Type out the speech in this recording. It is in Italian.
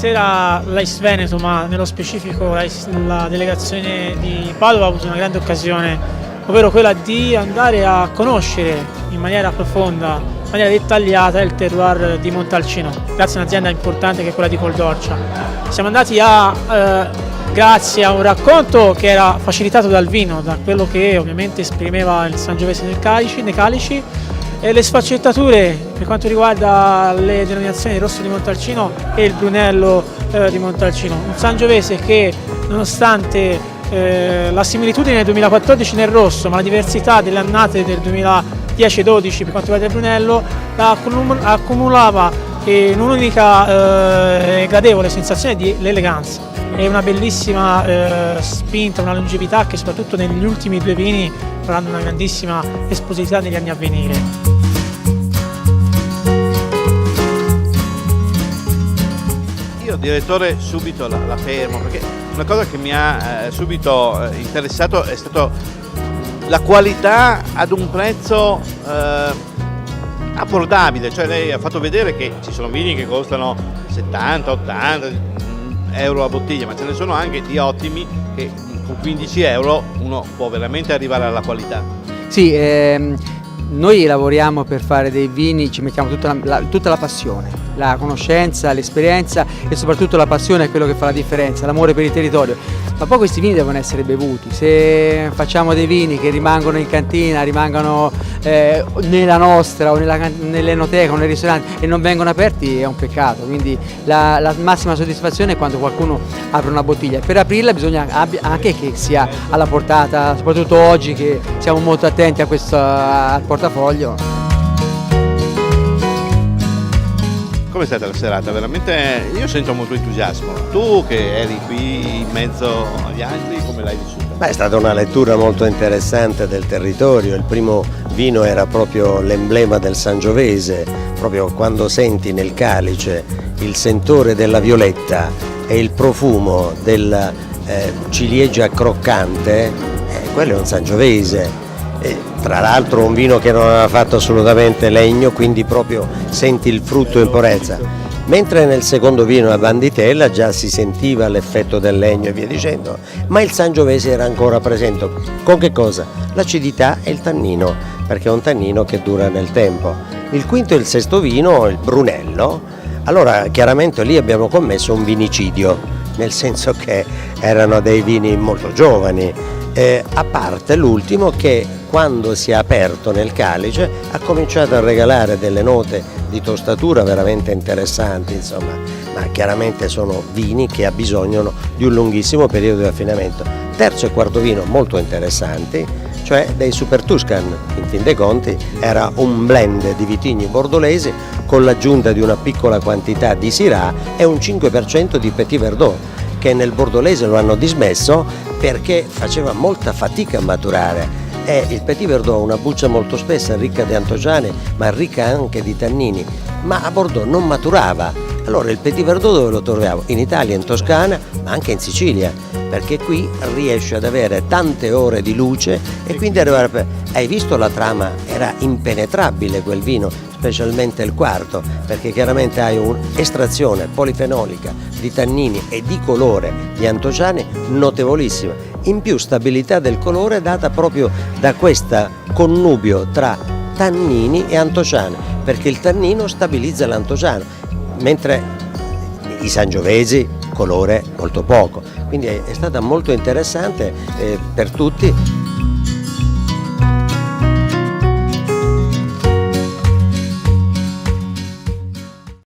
sera l'Ice Veneto, ma nello specifico la delegazione di Padova ha avuto una grande occasione, ovvero quella di andare a conoscere in maniera profonda, in maniera dettagliata il terroir di Montalcino, grazie a un'azienda importante che è quella di Coldorcia. Siamo andati grazie a un racconto che era facilitato dal vino, da quello che ovviamente esprimeva il Sangiovese nei calici, e le sfaccettature per quanto riguarda le denominazioni del rosso di Montalcino e il Brunello di Montalcino. Un Sangiovese che, nonostante la similitudine del 2014 nel rosso, ma la diversità delle annate del 2010-12 per quanto riguarda il Brunello, accumulava in un'unica gradevole sensazione di eleganza e una bellissima spinta, una longevità che soprattutto negli ultimi due vini avranno una grandissima esplosività negli anni a venire. Io, direttore, subito la fermo, perché una cosa che mi ha subito interessato è stato la qualità ad un prezzo abbordabile. Cioè lei ha fatto vedere che ci sono vini che costano 70-80 euro a bottiglia, ma ce ne sono anche di ottimi che con 15 euro uno può veramente arrivare alla qualità. Sì, noi lavoriamo per fare dei vini, ci mettiamo tutta la passione, la conoscenza, l'esperienza e soprattutto la passione è quello che fa la differenza, l'amore per il territorio. Ma poi questi vini devono essere bevuti. Se facciamo dei vini che rimangono in cantina, rimangono nella nostra o nell'enoteca o nel ristorante e non vengono aperti, è un peccato. Quindi la massima soddisfazione è quando qualcuno apre una bottiglia. Per aprirla bisogna anche che sia alla portata, soprattutto oggi che siamo molto attenti a al portafoglio. Come è stata la serata? Veramente io sento molto entusiasmo. Tu che eri qui in mezzo agli altri, come l'hai vissuta? È stata una lettura molto interessante del territorio. Il primo vino era proprio l'emblema del Sangiovese, proprio quando senti nel calice il sentore della violetta e il profumo della ciliegia croccante, quello è un Sangiovese. Tra l'altro un vino che non aveva fatto assolutamente legno, quindi proprio senti il frutto in purezza. Mentre nel secondo vino a Banditella già si sentiva l'effetto del legno e via dicendo, ma il Sangiovese era ancora presente. Con che cosa? L'acidità e il tannino, perché è un tannino che dura nel tempo. Il quinto e il sesto vino, il Brunello, allora chiaramente lì abbiamo commesso un vinicidio, nel senso che erano dei vini molto giovani, a parte l'ultimo che quando si è aperto nel calice ha cominciato a regalare delle note di tostatura veramente interessanti, insomma, ma chiaramente sono vini che abbisognano di un lunghissimo periodo di affinamento. Terzo e quarto vino molto interessanti, cioè dei Super Tuscan, in fin dei conti era un blend di vitigni bordolesi con l'aggiunta di una piccola quantità di Syrah e un 5% di Petit Verdot, che nel bordolese lo hanno dismesso perché faceva molta fatica a maturare. Il Petit Verdot ha una buccia molto spessa, ricca di antociani, ma ricca anche di tannini, ma a Bordeaux non maturava. Allora il Petit Verdot dove lo troviamo? In Italia, in Toscana, ma anche in Sicilia, perché qui riesce ad avere tante ore di luce e quindi arrivare. Hai visto la trama? Era impenetrabile quel vino, specialmente il quarto, perché chiaramente hai un'estrazione polifenolica di tannini e di colore di antociani notevolissima. In più stabilità del colore data proprio da questo connubio tra tannini e antociano, perché il tannino stabilizza l'antociano, mentre i sangiovesi colore molto poco. Quindi è stata molto interessante per tutti.